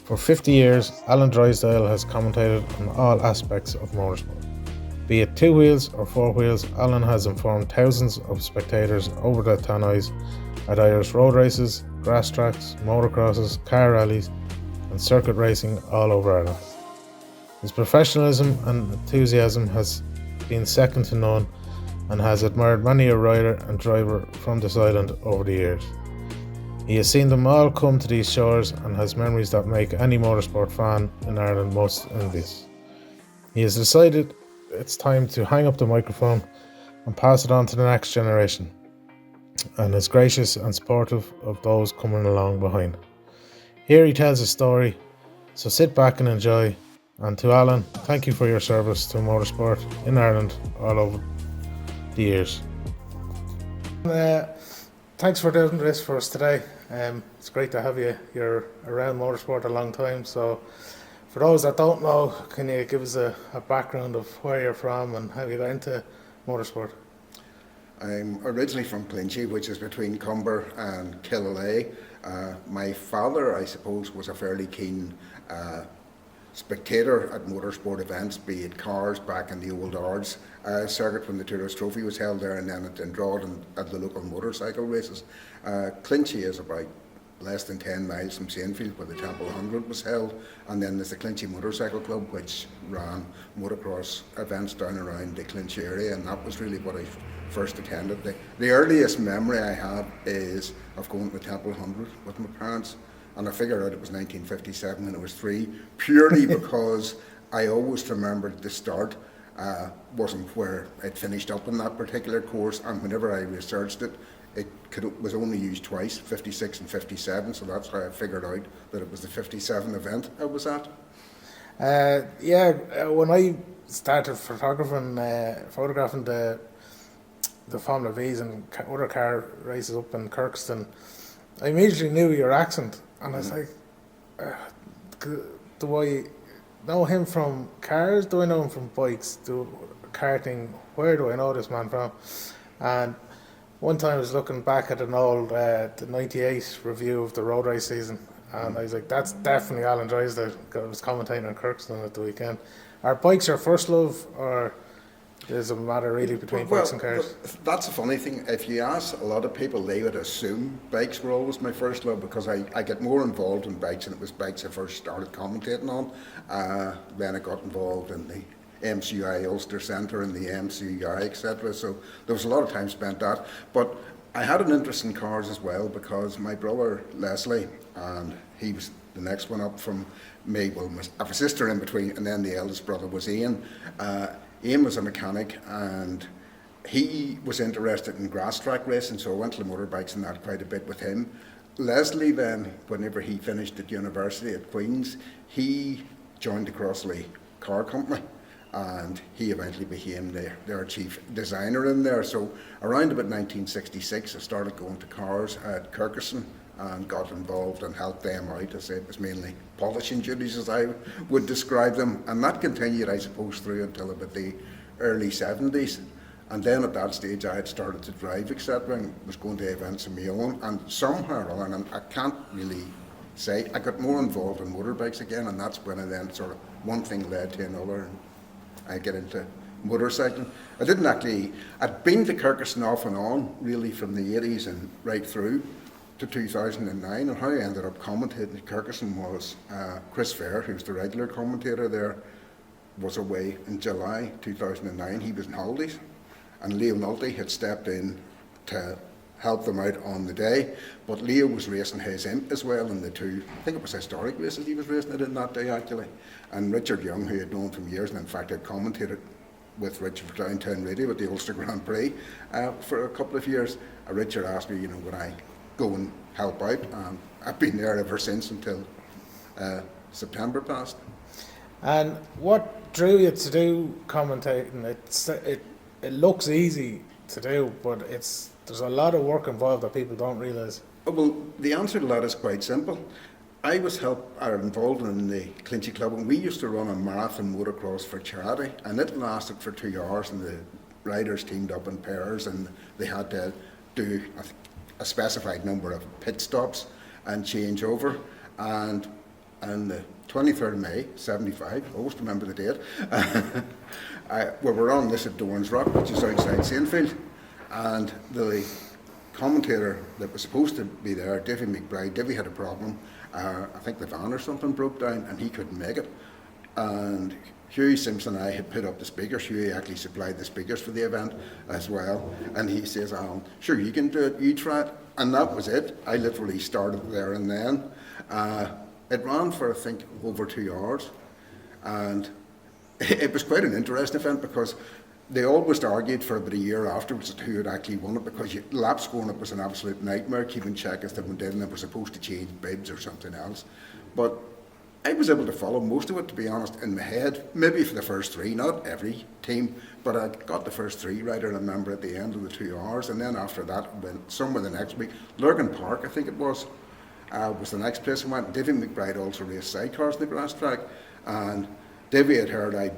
For 50 years, Alan Drysdale has commentated on all aspects of motorsport. Be it two wheels or four wheels, Alan has informed thousands of spectators over the tannoys at Irish road races, grass tracks, motocrosses, car rallies, and circuit racing all over Ireland. His professionalism and enthusiasm has been second to none and has admired many a rider and driver from this island over the years. He has seen them all come to these shores and has memories that make any motorsport fan in Ireland most envious. He has decided it's time to hang up the microphone and pass it on to the next generation, and is gracious and supportive of those coming along behind. Here he tells his story, so sit back and enjoy. And to Alan, thank you for your service to motorsport in Ireland all over the years. Thanks for doing this for us today. It's great to have you. You're around motorsport a long time, so for those that don't know, can you give us a background of where you're from and how you got into motorsport? I'm originally from Clinchy, which is between Cumber and Killaloe. My father, I suppose, was a fairly keen spectator at motorsport events, be it cars back in the old Ards circuit when the Tourist Trophy was held there, and then at Dundrod at the local motorcycle races. Clinchy is about less than 10 miles from Saintfield, where the Temple 100 was held, and then there's the Clinchy Motorcycle Club, which ran motocross events down around the Clinchy area, and that was really what I first attended. The earliest memory I have is of going to the Temple 100 with my parents, and I figured out it was 1957 when I was 3, purely because I always remembered the start wasn't where it finished up in that particular course, and whenever I researched it, was only used twice, 56 and 57, so that's how I figured out that it was the 57 event I was at. When I started photographing the Formula V's and other car races up in Kirkston, I immediately knew your accent, and I was like, do I know him from cars? Do I know him from bikes? Karting? Where do I know this man from? And one time I was looking back at an old the 98 review of the road race season, and I was like, that's definitely Alan Drysdale. I was commentating on Kirkston at the weekend. Are bikes your first love, or does it matter really between bikes and cars? That's a funny thing. If you ask a lot of people, they would assume bikes were always my first love, because I get more involved in bikes, and it was bikes I first started commentating on. Then I got involved in the MCI Ulster Centre and the MCI, etc. So there was a lot of time spent that. But I had an interest in cars as well, because my brother Leslie, and he was the next one up from me, well, I have a sister in between, and then the eldest brother was Ian. Ian was a mechanic, and he was interested in grass track racing, so I went to the motorbikes and that quite a bit with him. Leslie then, whenever he finished at university at Queen's, he joined the Crossley Car Company, and he eventually became their chief designer in there. So around about 1966 I started going to cars at Kirkerson and got involved and helped them out. I say it was mainly polishing duties, as I would describe them, and that continued, I suppose, through until about the early 70s. And then at that stage I had started to drive, etc., and was going to events of my own, and somehow or other, and I can't really say, I got more involved in motorbikes again, and that's when I then sort of, one thing led to another, and I get into motorcycling. I'd been to Kirkerson off and on really from the 80s and right through to 2009, and how I ended up commentating at Kirkerson was Chris Fair, who's the regular commentator there, was away in July 2009. He was on holidays, and Leo Nulty had stepped in to help them out on the day, but Leo was racing his imp as well in the two, I think it was historic races he was racing it in that day actually. And Richard Young, who had known from years, and in fact had commentated with Richard for Downtown Radio at the Ulster Grand Prix for a couple of years, Richard asked me, would I go and help out, and I've been there ever since until September passed. And what drew you to do commentating? It looks easy to do, but there's a lot of work involved that people don't realise. Well, the answer to that is quite simple. I was involved in the Clinchy Club, and we used to run a marathon motocross for charity, and it lasted for 2 hours, and the riders teamed up in pairs, and they had to do a specified number of pit stops and change over. And and the 23rd of May, 75, I always remember the date, we were on this at Dorns Rock, which is outside Saintfield, and the commentator that was supposed to be there, Davy McBride, Davy had a problem. I think the van or something broke down and he couldn't make it. And Hughie Simpson and I had put up the speakers. Hughie actually supplied the speakers for the event as well. And he says, Alan, sure, you can do it, you try it. And that was it. I literally started there and then. It ran for, I think, over 2 hours. And it was quite an interesting event because they always argued for about a year afterwards as to who had actually won it, because lap scoring it was an absolute nightmare, keeping check as they went in and they were supposed to change bibs or something else. But I was able to follow most of it, to be honest, in my head, maybe for the first three, not every team, but I got the first three right, I remember, at the end of the 2 hours. And then after that, went somewhere the next week. Lurgan Park, I think it was the next place I went. Davy McBride also raced sidecars in the grass track, and Davy had heard I'd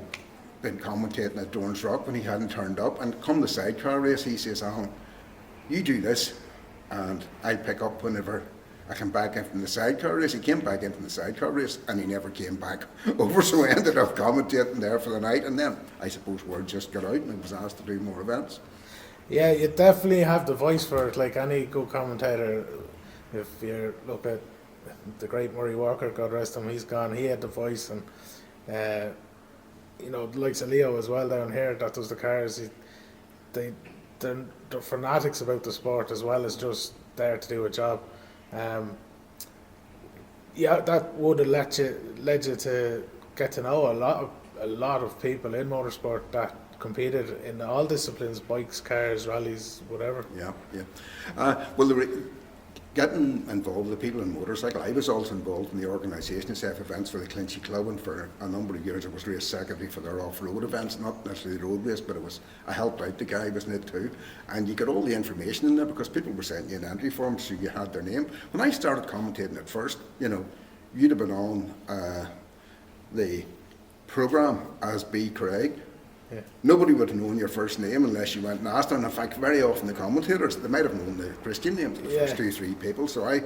been commentating at Dorns Rock when he hadn't turned up, and come the sidecar race, he says, Alan, you do this and I'll pick up whenever I come back in from the sidecar race. He came back in from the sidecar race and he never came back over, so I ended up commentating there for the night, and then I suppose word just got out and I was asked to do more events. Yeah, you definitely have the voice for it, like any good commentator. If you look at the great Murray Walker, God rest him, he's gone, he had the voice, and you know, the likes of Leo as well down here that does the cars, they're fanatics about the sport as well as just there to do a job. Yeah, that would have led you to get to know a lot of people in motorsport that competed in all disciplines, bikes, cars, rallies, whatever. Yeah. Well, getting involved with the people in motorcycle, I was also involved in the organisation of SEF events for the Clinchy Club, and for a number of years I was race secretary for their off-road events, not necessarily the road race, but I helped out the guy, wasn't it, too. And you got all the information in there because people were sending you an entry form so you had their name. When I started commentating at first, you know, you'd have been on the programme as B. Craig. Yeah. Nobody would have known your first name unless you went and asked them. In fact, very often the commentators, they might have known the Christian names of the first 2-3 people. So I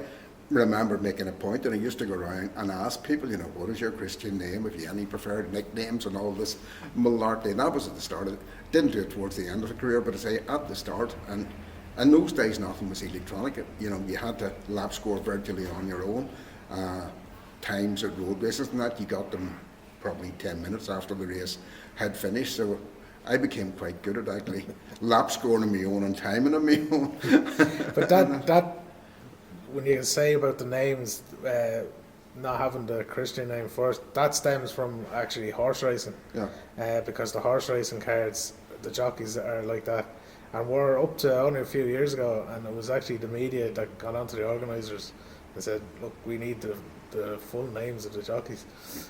remember making a point, and I used to go around and ask people, you know, what is your Christian name? If you have any preferred nicknames and all this malarkey. And that was at the start of it. Didn't do it towards the end of the career, but I say at the start. And in those days, nothing was electronic. You know, you had to lap score virtually on your own. Times at road races and that, you got them probably 10 minutes after the race had finished, so I became quite good at actually lap scoring on my own and timing on my own. But that when you say about the names, not having the Christian name first, that stems from actually horse racing. Yeah. Because the horse racing cards, the jockeys are like that, and we're up to only a few years ago, and it was actually the media that got onto the organisers and said, look, we need the full names of the jockeys.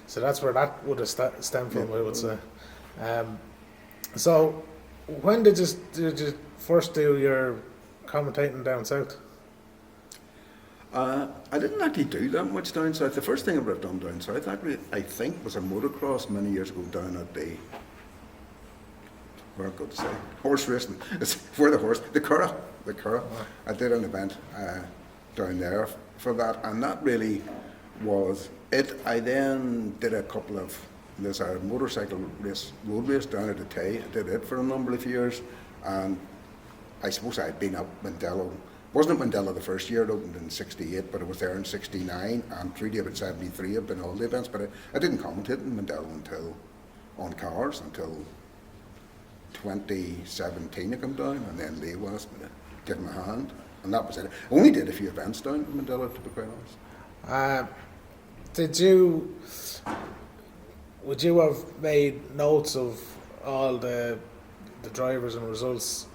So that's where that would have stemmed from, I would say. So when did you first do your commentating down south? I didn't actually do that much down south. The first thing I would have done down south, actually, I think, was a motocross many years ago down at the, what I've got to say, horse racing. It's for the horse, the Curragh. Oh. I did an event down there for that, and that really was it. I then did a couple of, there's a motorcycle race, road race down at the Tay. I did it for a number of years, and I suppose I'd been up Mandela. Wasn't at Mandela the first year, it opened in 68, but I was there in 69, and through to about 73 I've been all the events, but I didn't commentate in Mandela until, on cars, until 2017 I come down, and then Lee was, give him a hand, and that was it. I only did a few events down in Mandela, to be quite honest. Would you have made notes of all the drivers and results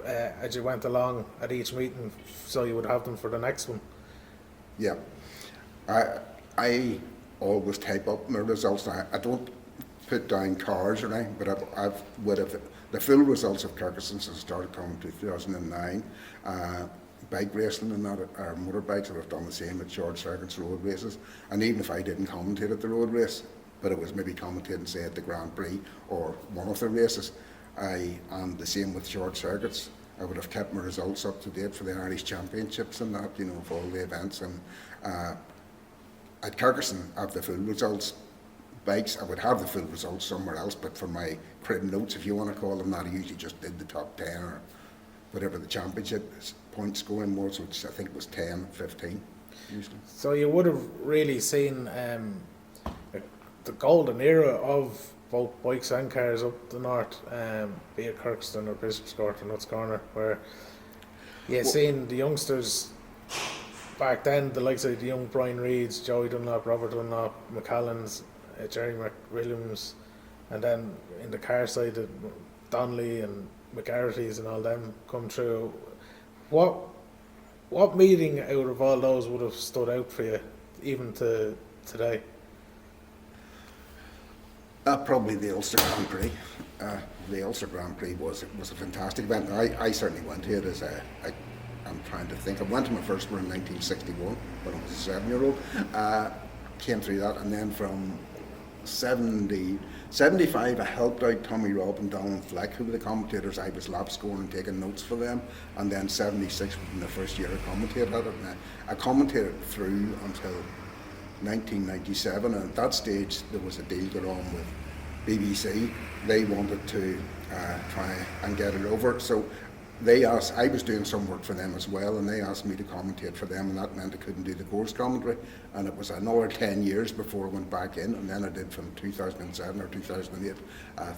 as you went along at each meeting, so you would have them for the next one? Yeah, I always type up my results. I don't put down cars or anything, but I've would have the full results of Kirkison since I started coming in 2009. Bike racing and that, or motorbikes, I would have done the same at short circuits, road races, and even if I didn't commentate at the road race, but it was maybe commentating, say, at the Grand Prix or one of the races, and the same with short circuits, I would have kept my results up to date for the Irish Championships and that, you know, for all the events, and at Kirkerson, I have the full results. Bikes, I would have the full results somewhere else, but for my crib notes, if you want to call them that, I usually just did the top 10 or whatever the championship point scoring was, which I think was 10, 15 usually. So you would have really seen the golden era of both bikes and cars up the north, be it Kirkstone or Bishopscourt or Nuts Corner, where you seen the youngsters back then, the likes of the young Brian Reeds, Joey Dunlop, Robert Dunlop, McCallans, Jerry McWilliams, and then in the car side, Donnelly and McGarrity's and all them come through. What meeting out of all those would have stood out for you, even to today? Probably the Ulster Grand Prix. The Ulster Grand Prix was a fantastic event. I certainly went to it I'm trying to think. I went to my first one in 1961 when I was a 7-year-old. Came through that, and then from 75 I helped out Tommy Robb and Donald Fleck, who were the commentators. I was lap scoring and taking notes for them, and then 76 was the first year I commentated at it, and I commentated through until 1997, and at that stage there was a deal going on with BBC. They wanted to try and get it over, so they asked, I was doing some work for them as well, and they asked me to commentate for them, and that meant I couldn't do the course commentary, and it was another 10 years before I went back in, and then I did from 2007 or 2008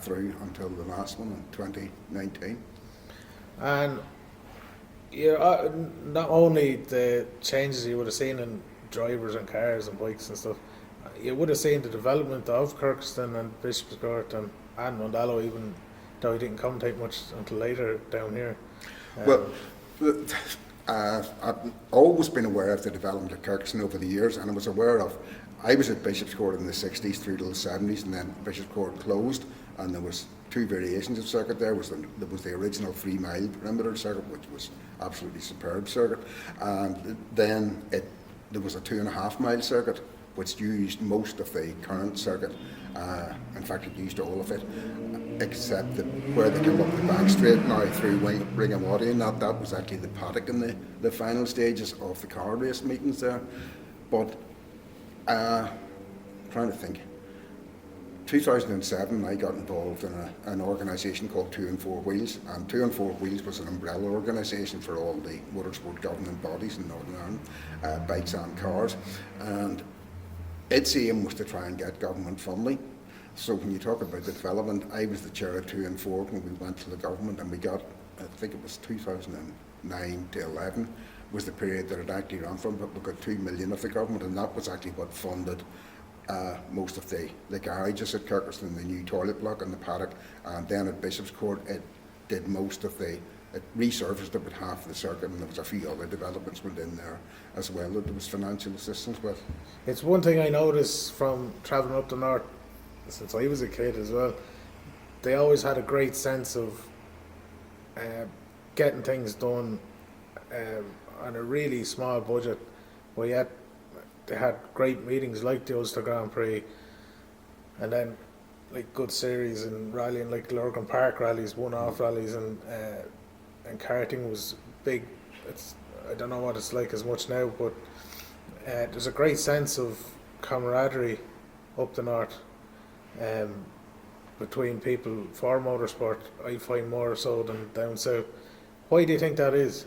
through until the last one in 2019. And not only the changes you would have seen in drivers and cars and bikes and stuff, you would have seen the development of Kirkstone and Bishopscourt and Mondello, even though he didn't commentate much until later down here. Well, I've always been aware of the development of Kirkstone over the years, and I was aware of, I was at Bishopscourt in the 60s through to the 70s, and then Bishopscourt closed, and there was two variations of circuit there. There was the original 3-mile perimeter circuit, which was absolutely superb circuit, and then there was a 2.5-mile circuit, which used most of the current circuit. In fact, it used all of it, except where they came up the back straight now through Ringawaddy, and that was actually the paddock in the final stages of the car race meetings there. But trying to think, 2007 I got involved in an organisation called 2 and 4 Wheels, and 2 and 4 Wheels was an umbrella organisation for all the motorsport governing bodies in Northern Ireland, bikes and cars, and its aim was to try and get government funding. So when you talk about the development, I was the chair of 2 and 4 when we went to the government, and we got, I think it was 2009 to 11 was the period that it actually ran from, but we got 2 million of the government, and that was actually what funded most of the garages at Kirkerson, the new toilet block and the paddock, and then at Bishopscourt it did most of it resurfaced about half of the circuit, and there was a few other developments within there as well that there was financial assistance with. It's one thing I noticed from travelling up the north since I was a kid as well. They always had a great sense of getting things done on a really small budget, but yet they had great meetings like the Ulster Grand Prix, and then like good series and rallying like Lurgan Park rallies, one-off rallies, and karting was big. I don't know what it's like as much now, but there's a great sense of camaraderie up the north between people for motorsport. I find more so than down south. Why do you think that is?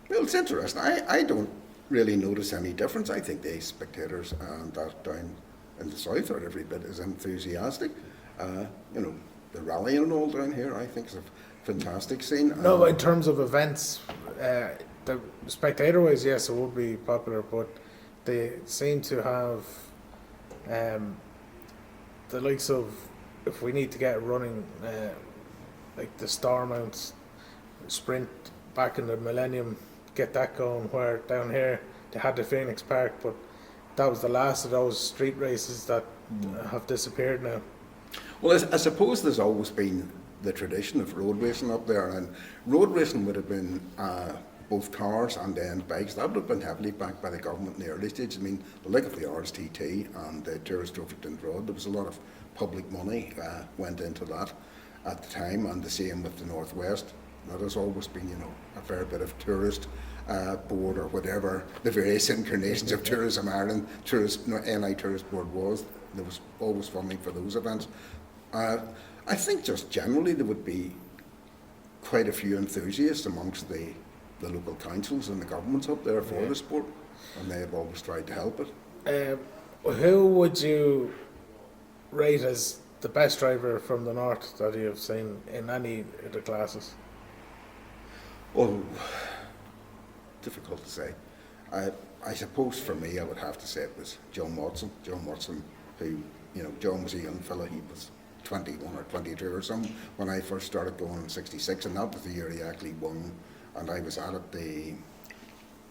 Well, it's interesting. I don't really notice any difference. I think the spectators that down in the south are every bit as enthusiastic. The rallying and all down here, I think, is a fantastic scene. No, in terms of events, the spectator-wise, yes, it would be popular, but they seem to have the likes of, if we need to get running, like the Starmounts sprint back in the Millennium, get that going, where down here they had the Phoenix Park, but that was the last of those street races that have disappeared now. Well, I suppose there's always been the tradition of road racing up there, and road racing would have been both cars and then bikes. That would have been heavily backed by the government in the early stage. I mean, the like of the RSTT and the Tourist Trophy Road, there was a lot of public money went into that at the time, and the same with the Northwest. That has always been, a fair bit of tourist Board or whatever the various incarnations of Tourism Ireland, NI Tourist Board was. There was always funding for those events. I think just generally there would be quite a few enthusiasts amongst the local councils and the governments up there for the sport, and they have always tried to help it. Who would you rate as the best driver from the north that you've seen in any of the classes? Oh, difficult to say. I suppose for me, I would have to say it was John Watson. John Watson, who, John was a young fella. He was 21 or 22 or something when I first started going in '66, and that was the year he actually won. And I was at the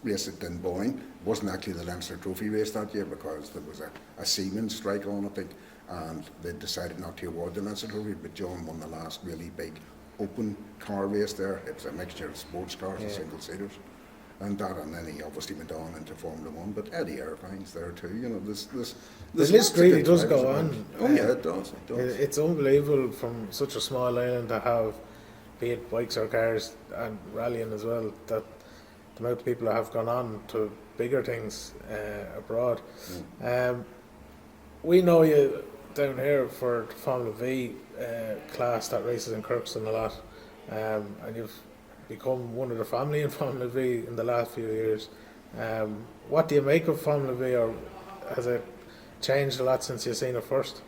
race at Dunboyne. It wasn't actually the Leinster Trophy race that year because there was a Siemens strike on, I think, and they decided not to award the Leinster Trophy, but John won the last really big open car race there. It was a mixture of sports cars and single-seaters. And then he obviously went on into Formula One, but Eddie Irvine's there too. The list really does go on. Oh yeah, it does. It's unbelievable from such a small island to have, be it bikes or cars and rallying as well, that the amount of people that have gone on to bigger things abroad. We know you down here for the Formula V class that races in Kirkston a lot, and you've become one of the family in Formula V in the last few years. What do you make of Formula V, or has it changed a lot since you've seen it first?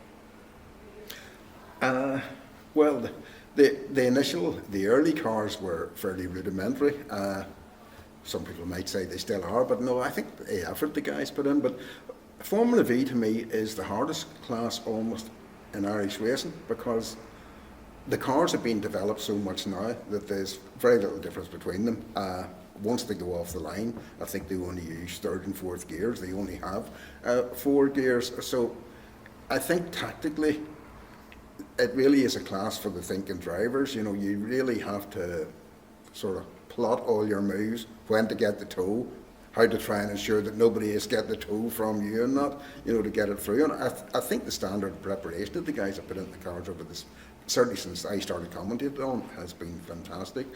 Well, the early cars were fairly rudimentary. Some people might say they still are, but no, I think the effort the guys put in. But Formula V to me is the hardest class almost in Irish racing, because the cars have been developed so much now that there's very little difference between them. Once they go off the line, I think they only use third and fourth gears. They only have 4 gears. So I think tactically, it really is a class for the thinking drivers. You really have to sort of plot all your moves, when to get the toe, how to try and ensure that nobody is getting the toe from you and that, to get it through. And I think the standard preparation that the guys have put in the cars over this, certainly since I started commentating on, has been fantastic.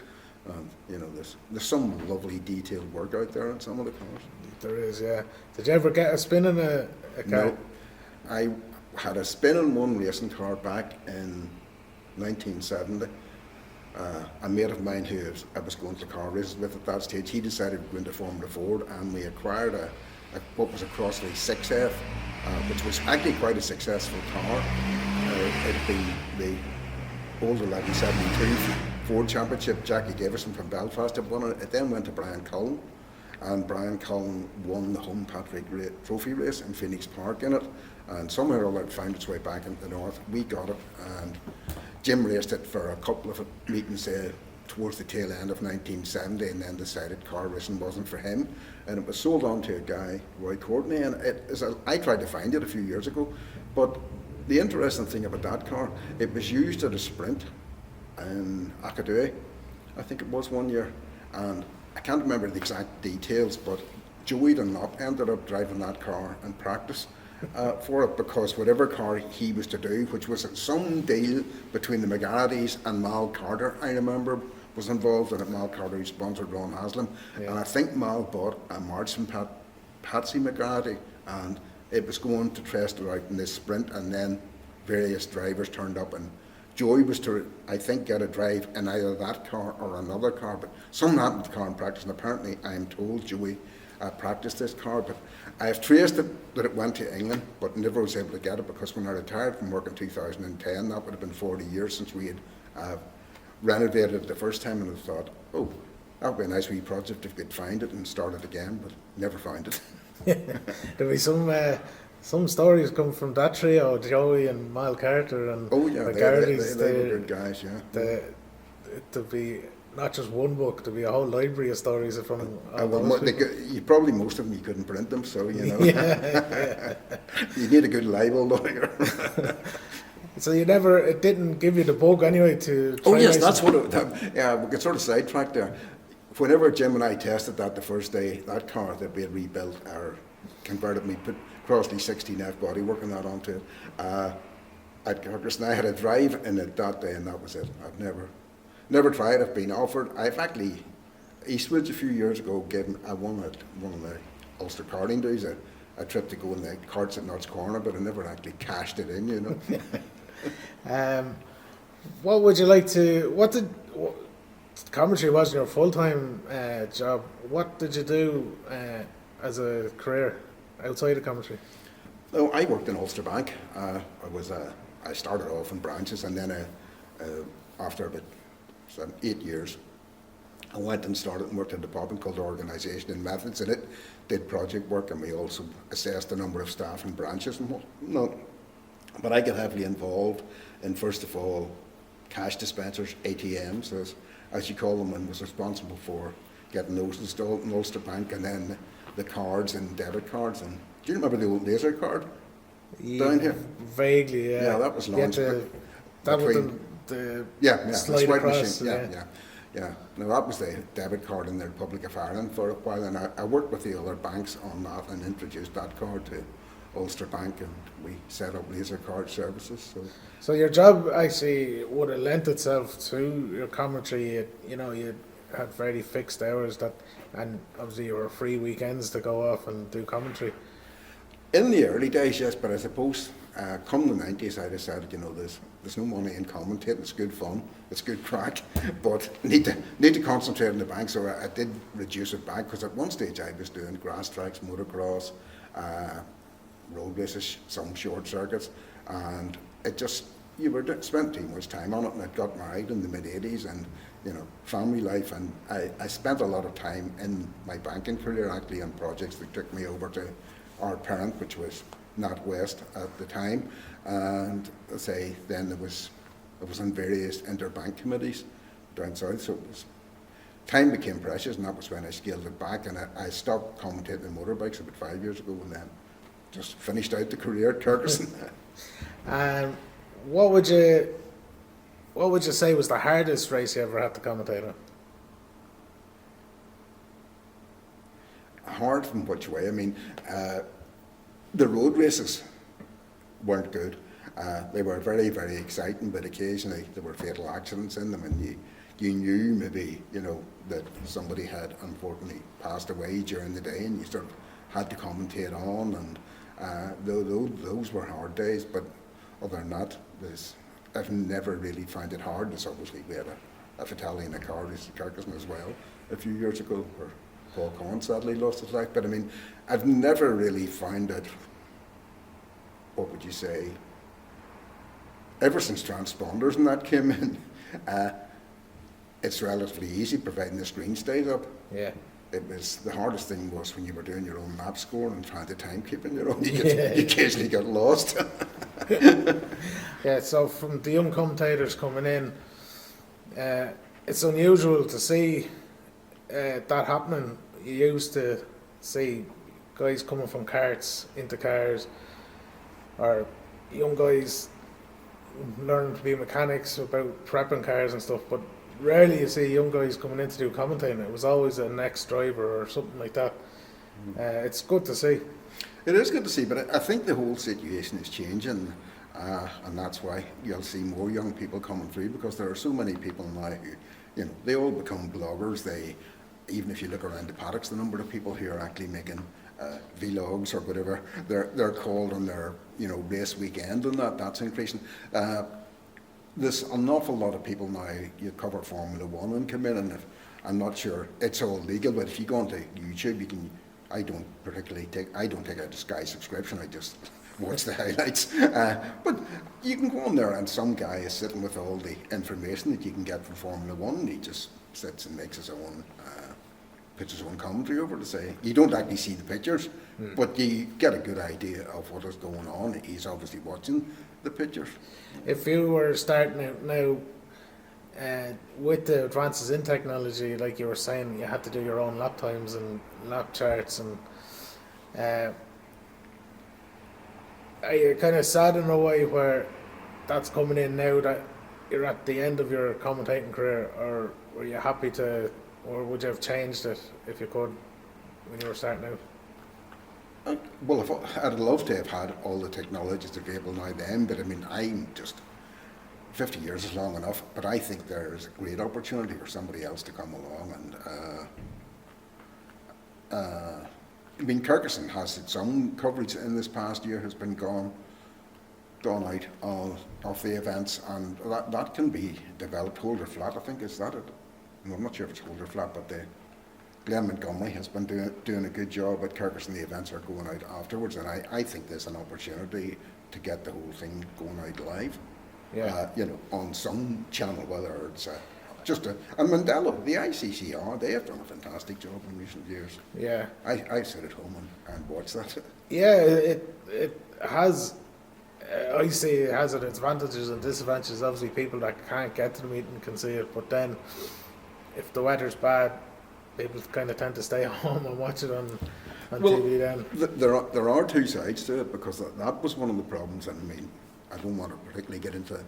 There's some lovely detailed work out there on some of the cars. There is, yeah. Did you ever get a spin in a car? No. I had a spin in one racing car back in 1970. A mate of mine who I was going to car races with at that stage, he decided to go into Formula Ford, and we acquired what was a Crossley 6F, which was actually quite a successful car. It'd been the old 1172 Ford Championship. Jackie Davison from Belfast had won it. It then went to Brian Cullen, and Brian Cullen won the home Patrick Trophy race in Phoenix Park in it, and somehow or other it found its way back into the north. We got it, and Jim raced it for a couple of meetings towards the tail end of 1970, and then decided car racing wasn't for him, and it was sold on to a guy, Roy Courtney, and I tried to find it a few years ago, but the interesting thing about that car, it was used at a sprint in Akadue, I think it was one year, and I can't remember the exact details, but Joey Dunlop ended up driving that car in practice for it, because whatever car he was to do, which was some deal between the McGarritys and Mal Carter, I remember, was involved in it. Mal Carter, who sponsored Ron Haslam, and I think Mal bought a March from Patsy McGarrity, and it was going to test it out in this sprint, and then various drivers turned up, and Joey was to, I think, get a drive in either that car or another car, but something happened to the car in practice, and apparently I'm told Joey practiced this car, but I have traced it that it went to England, but never was able to get it, because when I retired from work in 2010, that would have been 40 years since we had renovated it the first time, and I thought, oh, that would be a nice wee project if we could find it and start it again, but never found it. There'll be some stories come from that trio, Joey and Mal Carter and oh yeah, they were good guys, yeah. There'll be not just one book, there'll be a whole library of stories from probably most of them you couldn't print them, so yeah. You need a good libel lawyer. So it didn't give you the bug anyway to try. Oh yes, that's what we could sort of sidetrack there. Whenever Jim and I tested that the first day, that car that we had rebuilt or converted, we put Crossley 16F bodywork and that onto it. At Kirkus, and I had a drive in it that day, and that was it. I've never tried. I've been offered. I've actually, Eastwoods a few years ago I won at one of the Ulster karting days a trip to go in the carts at Nuts Corner, but I never actually cashed it in, you know. What would you like to? Commentary wasn't your full-time job. What did you do as a career outside of commentary? Oh, I worked in Ulster Bank. I started off in branches, and then after about 8 years, I went and started and worked in a department called Organisation and Methods, and it did project work, and we also assessed the number of staff in branches and whatnot. But I got heavily involved in, first of all, cash dispensers, ATMs, as you call them, and was responsible for getting those installed in Ulster Bank, and then the cards and debit cards. And do you remember the old laser card down here? Vaguely, yeah. Yeah, that was launched. That was the the slide swipe across, machine. Yeah. Now that was the debit card in the Republic of Ireland for a while, and I worked with the other banks on that and introduced that card to Ulster Bank, and we set up laser card services. So your job actually would have lent itself to your commentary. You had very fixed hours and obviously you were free weekends to go off and do commentary. In the early days, yes, but I suppose come the 90s, I decided, there's no money in commentating. It's good fun, it's good crack, but need to concentrate on the bank. So I did reduce it back, because at one stage I was doing grass tracks, motocross, road races, some short circuits, and it just, spent too much time on it. And I got married in the mid-80s, and family life, and I spent a lot of time in my banking career actually on projects that took me over to our parent, which was NatWest at the time, and then I was on various interbank committees down south, so time became precious, and that was when I scaled it back, and I stopped commentating motorbikes about 5 years ago, and then just finished out the career at Kirkuson. What would you say was the hardest race you ever had to commentate on? Hard from which way? I mean, the road races weren't good. They were very, very exciting, but occasionally there were fatal accidents in them, and you knew maybe, that somebody had unfortunately passed away during the day, and you sort of had to commentate on, and those were hard days. But other than that, I've never really found it hard. There's obviously, we had a fatality in a car race at Kirkuson as well a few years ago, where Paul Cohen sadly lost his life. But I mean, I've never really found it, what would you say, ever since transponders and that came in, it's relatively easy, providing the screen stays up. Yeah. The hardest thing was when you were doing your own map score and trying to timekeep in your own. You occasionally got lost. Yeah, so from the young commentators coming in, it's unusual to see that happening. You used to see guys coming from carts into cars, or young guys learning to be mechanics about prepping cars and stuff, but rarely you see young guys coming in to do commentating. It was always an ex-driver or something like that. It's good to see. It is good to see, but I think the whole situation is changing, and that's why you'll see more young people coming through, because there are so many people now who, they all become bloggers. Even if you look around the paddocks, the number of people who are actually making vlogs or whatever they're called on their race weekend, and that's increasing. There's an awful lot of people now, you cover Formula 1 and come in, and I'm not sure it's all legal, but if you go onto YouTube, I don't take out a Sky subscription, I just watch the highlights. But you can go on there, and some guy is sitting with all the information that you can get from Formula 1, and he just sits and makes his own, puts his own commentary over to say. You don't actually see the pictures, but you get a good idea of what is going on. He's obviously watching the pictures. If you were starting out now, with the advances in technology, like you were saying, you had to do your own lap times and lap charts, and are you kind of sad in a way where that's coming in now that you're at the end of your commentating career, or were you happy to, or would you have changed it if you could when you were starting out? I'd love to have had all the technologies available now then, but I mean, I'm just 50 years is long enough, but I think there's a great opportunity for somebody else to come along and I mean, Kirkuson has its own coverage in this past year has been gone out of the events, and that can be developed. Holder Flat, I think, is that it? No, I'm not sure if it's Holder Flat, but Glenn Montgomery has been doing a good job at Kirkuson. The events are going out afterwards, and I think there's an opportunity to get the whole thing going out live. Yeah. On some channel, whether it's and Mandela, the ICCR, they have done a fantastic job in recent years. Yeah. I sit at home and watch that. Yeah, it has. I see it has its advantages and disadvantages. Obviously, people that can't get to the meeting can see it, but then if the weather's bad, people kind of tend to stay home and watch it on TV then. There are two sides to it, because that was one of the problems, and I mean, I don't want to particularly get into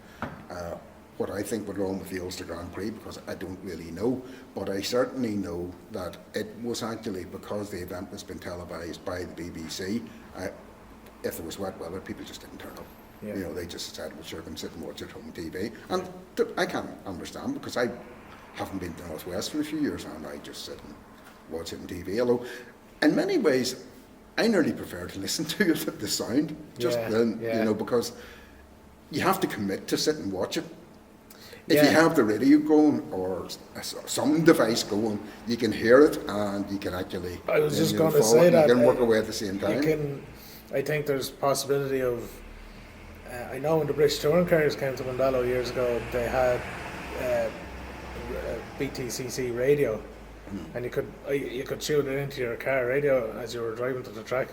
what I think went wrong with the Ulster Grand Prix, because I don't really know, but I certainly know that it was actually because the event was being televised by the BBC. If there was wet weather, people just didn't turn up. Yeah. They just said, well, sure, come sit and watch it on TV. And I can't understand, because I haven't been to North West for a few years, and I just sit and watch it on TV. Although, in many ways, I nearly prefer to listen to it at the sound, because you have to commit to sit and watch it. If you have the radio going or some device going, you can hear it and you can actually. I was just going to say that you can work away at the same time. I think there's possibility of. I know when the British touring cars came to Mandela years ago, they had BTCC radio, and you could tune it into your car radio as you were driving to the track.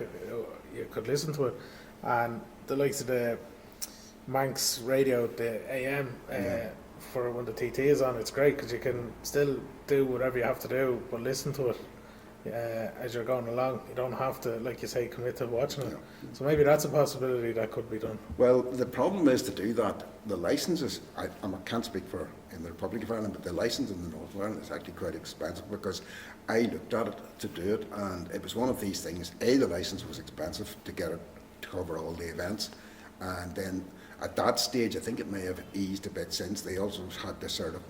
You could listen to it, and the likes of the Manx radio, the AM. For when the TT is on, it's great because you can still do whatever you have to do, but listen to it as you're going along. You don't have to, like you say, commit to watching it. So maybe that's a possibility that could be done. Well, the problem is to do that. The licenses, I can't speak for in the Republic of Ireland, but the license in the North of Ireland is actually quite expensive, because I looked at it to do it, and it was one of these things. The license was expensive to get it to cover all the events, and then at that stage, I think it may have eased a bit since. They also had this sort of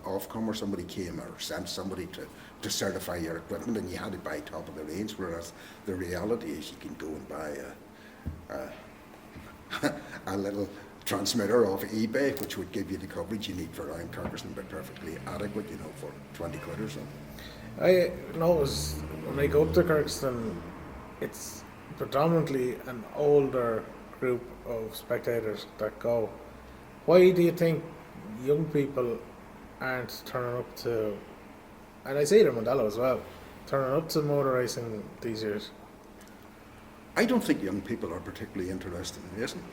Ofcom, or somebody came or sent somebody to certify your equipment, and you had to buy top of the range, whereas the reality is you can go and buy a little transmitter off eBay, which would give you the coverage you need for around Kirkuson, but perfectly adequate, for 20 quid or so. I notice when I go up to Kirkuson, it's predominantly an older group of spectators that go. Why do you think young people aren't turning up to, and I see it in Mandela as well, turning up to motor racing these years? I don't think young people are particularly interested in racing.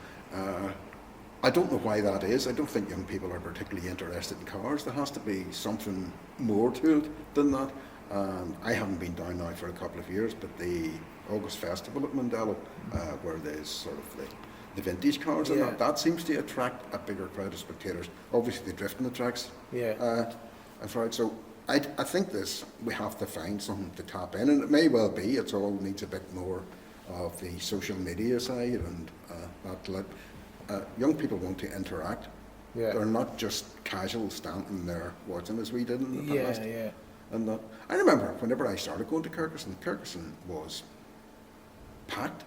I don't know why that is. I don't think young people are particularly interested in cars. There has to be something more to it than that. I haven't been down now for a couple of years, but the August Festival at Mandela, where there's sort of the vintage cars and that seems to attract a bigger crowd of spectators. Obviously, the drifting attracts. That's right. So I think we have to find something to tap in, and it may well be it all needs a bit more of the social media side, and young people want to interact. They're not just casual standing there watching as we did in the past. And I remember whenever I started going to Kirkuson was packed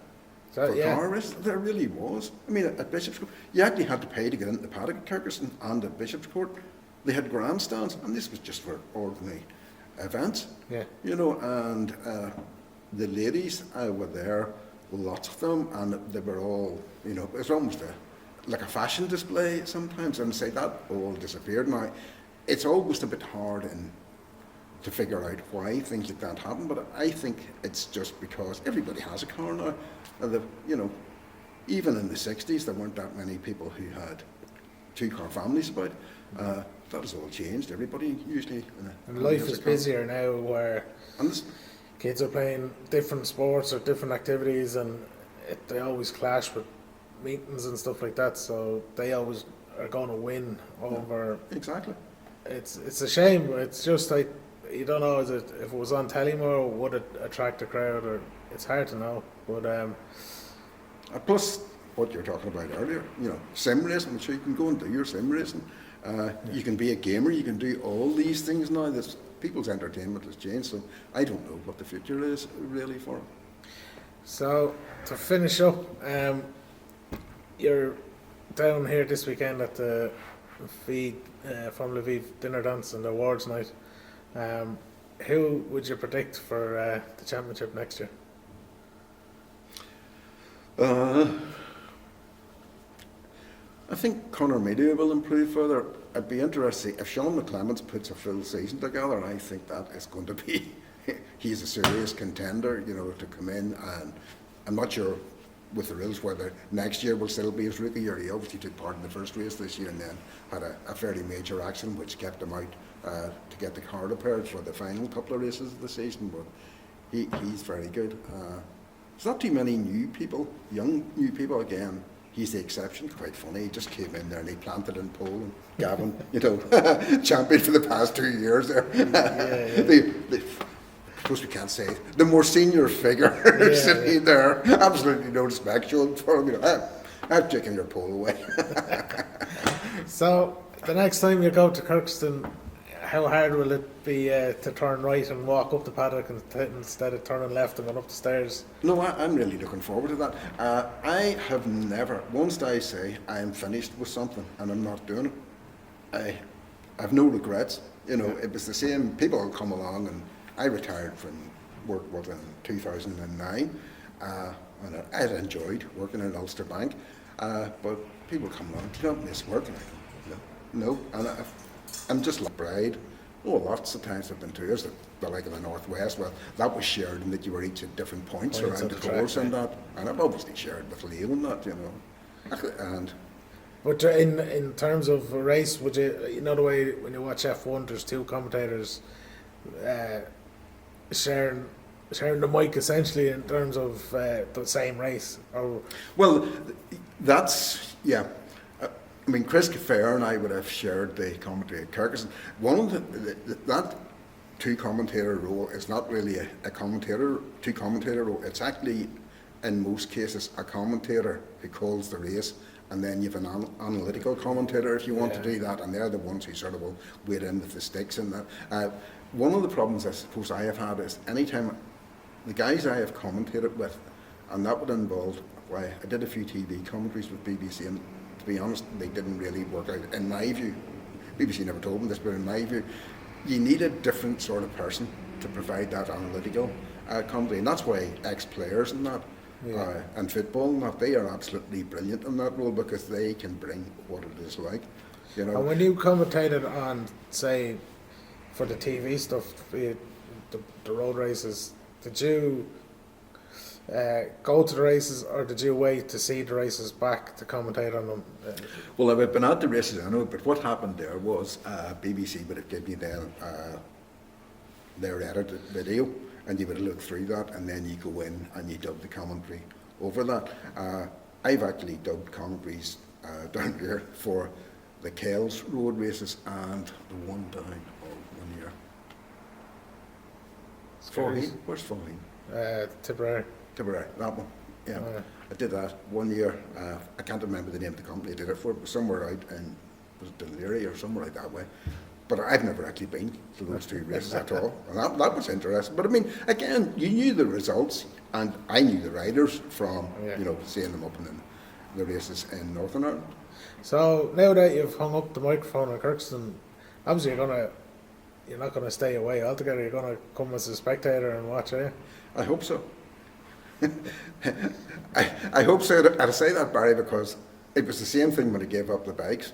for car races. There really was. I mean, at Bishop's Court, you actually had to pay to get into the paddock at Kirkuson, and at Bishop's Court, they had grandstands, and this was just for ordinary events. And the ladies were there, lots of them, and they were all, it was almost like a fashion display sometimes, and say that all disappeared now. It's almost a bit hard to figure out why things like that happen, but I think it's just because everybody has a car now. Even in the 60s, there weren't that many people who had two-car families about. That has all changed. Everybody usually. And life is busier now, where kids are playing different sports or different activities, and they always clash with meetings and stuff like that. So they always are going to win over. Exactly. It's a shame. It's just like, you don't know, if it was on telly more, would it attract a crowd, or it's hard to know. But plus, what you're talking about earlier. Sim racing, which you can go and do your sim racing. You can be a gamer. You can do all these things now. People's entertainment has changed. So I don't know what the future is really for it. So to finish up, you're down here this weekend at the Formula V dinner dance and awards night. Who would you predict for the championship next year? I think Conor Media will improve further. I'd be interested if Sean McClemens puts a full season together. I think that is going to be. He's a serious contender, to come in, and I'm not sure with the rules whether next year will still be his rookie year. He obviously took part in the first race this year and then had a fairly major accident which kept him out to get the car repaired for the final couple of races of the season. But he's very good. There's not too many young new people again. He's the exception. Quite funny. He just came in there and he planted in pole. And Gavin, champion for the past 2 years there. Of course, we can't say it. The more senior figure sitting there, absolutely no respect shown for him. I've taken your pole away. So the next time you go to Kirkston, how hard will it be to turn right and walk up the paddock instead of turning left and going up the stairs? No, I'm really looking forward to that. I have never, once I say I'm finished with something and I'm not doing it, I have no regrets. It was the same. People will come along, and I retired from work in 2009, and I had enjoyed working in Ulster Bank, but people come along, do you not miss work? And I go, no. And I'm just like bride. Lots of times I've been to years, the like in the Northwest, well, that was shared in that you were each at different points around the course and that, and I've obviously shared with Leo and that, and. But in terms of a race, would you, the way when you watch F1, there's two commentators sharing the mic essentially in terms of the same race? Well, that's, yeah. I mean, Chris Fair and I would have shared the commentary at Kirkuson. One of that two commentator role is not really a two commentator role. It's actually, in most cases, a commentator who calls the race, and then you have an analytical commentator if you want to do that, and they're the ones who sort of will wade in with the sticks and that. One of the problems I suppose I have had is anytime the guys I have commentated with, and that would involve, I did a few TV commentaries with BBC, and to be honest, they didn't really work out, in my view. BBC never told me this, but in my view, you need a different sort of person to provide that analytical commentary, and that's why ex-players and that, and football and that, they are absolutely brilliant in that role because they can bring what it is like. And when you commentated on, say, for the TV stuff, the road races, did you go to the races, or did you wait to see the races back to commentate on them? Well, I've been at the races, I know, but what happened there was BBC would have given you then their edited video, and you would look through that, and then you go in and you dub the commentary over that. I've actually dubbed commentaries down here for the Kells road races and the one down 1 year. Faugheen? Where's Faugheen? Tipperary. Tipperary, that one. Yeah. I did that 1 year. I can't remember the name of the company I did it for. It was somewhere out in, was it Dunleary or somewhere out that way. But I've never actually been to those two races at all. And that was interesting. But I mean, again, you knew the results, and I knew the riders from, seeing them up in the races in Northern Ireland. So now that you've hung up the microphone in Kirkston, obviously you're not going to stay away altogether. You're going to come as a spectator and watch, are you? I hope so. I hope so. I say that, Barry, because it was the same thing when I gave up the bikes.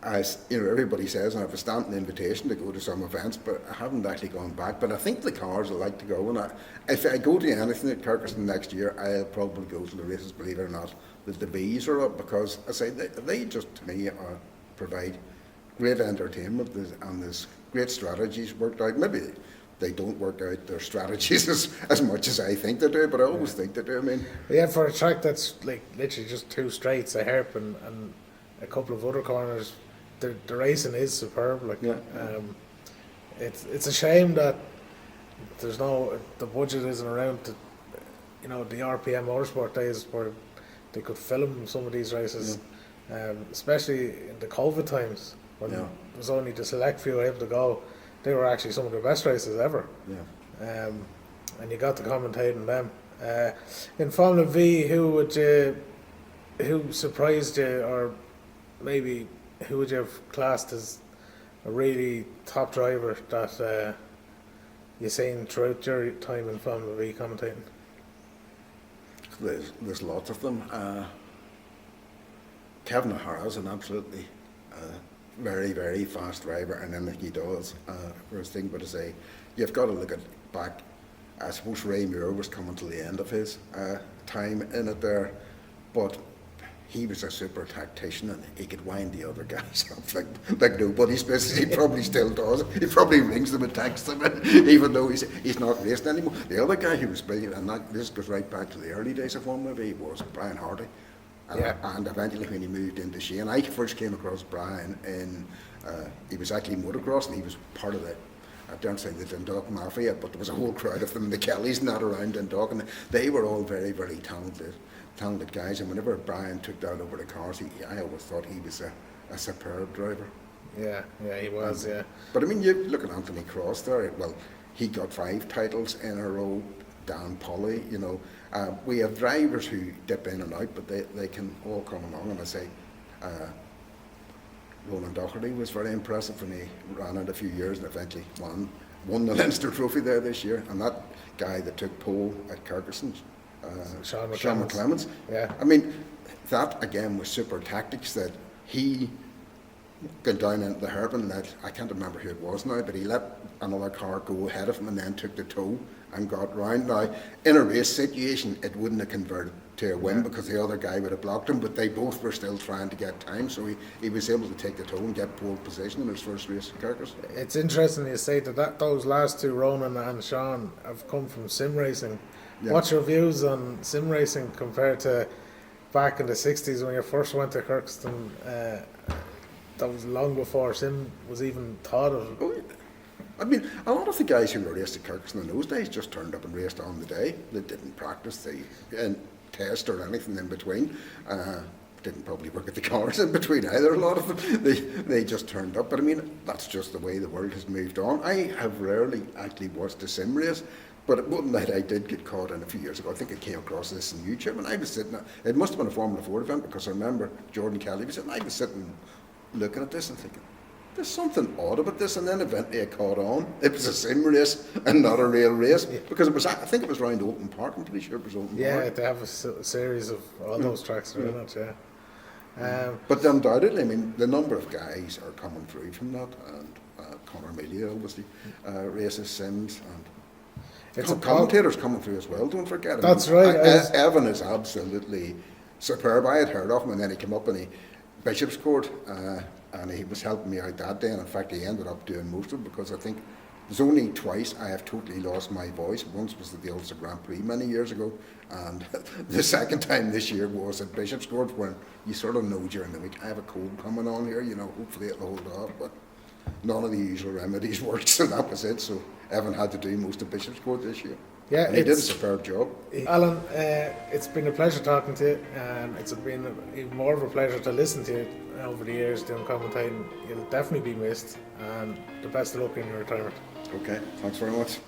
As everybody says, and I have a standing invitation to go to some events, but I haven't actually gone back. But I think the cars will like to go, and if I go to anything at Kirkuson next year, I'll probably go to the races, believe it or not, that the Bs are up, because I say they just, to me, provide great entertainment, and there's great strategies worked out. Maybe they don't work out their strategies as much as I think they do, but I always think they do. I mean, for a track that's like literally just two straights, a hairpin, and a couple of other corners, the racing is superb. It's a shame that the budget isn't around to, the RPM motorsport days where they could film some of these races, especially in the COVID times when there was only the select few able to go. They were actually some of the best races ever. Yeah. And you got to commentate on them. In Formula V, who surprised you, or maybe who would you have classed as a really top driver that you've seen throughout your time in Formula V commentating? There's lots of them. Kevin O'Hara's an absolutely very, very fast driver, and then he does first thing. But to say, you've got to look at back. I suppose Ray Muir was coming to the end of his time in it there, but he was a super tactician and he could wind the other guys up like nobody's business. He probably still does. He probably rings them and texts them, even though he's not racing anymore. The other guy who was brilliant, and this goes right back to the early days of Formula V, was Brian Hardy. And eventually when he moved into Shane, I first came across Brian in, he was actually motocross, and he was part of the, I don't say the Dundalk Mafia, but there was a whole crowd of them, the Kellys and that around Dundalk, and they were all very, very talented guys. And whenever Brian took that over the cars, I always thought he was a superb driver. Yeah, he was, But I mean, you look at Anthony Cross there, well, he got 5 titles in a row, Dan Polly, you know. We have drivers who dip in and out, but they can all come along, and I say, Ronan Doherty was very impressive when he ran it a few years and eventually won the Leinster Trophy there this year. And that guy that took pole at Kirkuson, Sean McClements. Yeah. I mean, that again was super tactics that he got down into the hairpin. I can't remember who it was now, but he let another car go ahead of him and then took the toe and got round. Now, in a race situation, it wouldn't have converted to a win because the other guy would have blocked him, but they both were still trying to get time, so he was able to take the toe and get pole position in his first race at Kirkus. It's interesting you say that those last two, Ronan and Sean, have come from sim racing. Yeah. What's your views on sim racing compared to back in the 60s when you first went to Kirkstone? That was long before sim was even thought of. Oh, yeah. I mean, a lot of the guys who were raced at Kirkstone in those days just turned up and raced on the day. They didn't practice, test or anything in between. Didn't probably work at the cars in between either, a lot of them. They just turned up. But I mean, that's just the way the world has moved on. I have rarely actually watched a sim race, but one night I did get caught in a few years ago. I think I came across this on YouTube, and I was sitting, it must have been a Formula 4 event, because I remember Jordan Kelly was sitting, I was sitting looking at this and thinking, there's something odd about this, and then eventually I caught on. It was a sim race and not a real race, because it was, I think it was around Oulton Park. I'm pretty sure it was Oulton Park. Yeah, they have a series of all those tracks around it, but undoubtedly, I mean, the number of guys are coming through from that, and Conor Melia obviously races sims, and it's commentators coming through as well, don't forget. That's right. Evan is absolutely superb. I had heard of him, and then he came up and Bishop's Court, and he was helping me out that day, and in fact he ended up doing most of it, because I think there's only twice I have totally lost my voice. Once was at the Ulster Grand Prix many years ago, and the second time this year was at Bishop's Court, when you sort of know during the week, I have a cold coming on here, you know, hopefully it'll hold off, but none of the usual remedies worked, so that was it. So Evan had to do most of Bishop's Court this year. Yeah, and he did a superb job. Alan, it's been a pleasure talking to you, and it's been even more of a pleasure to listen to you over the years doing commentating. You'll definitely be missed, and the best of luck in your retirement. Okay, thanks very much.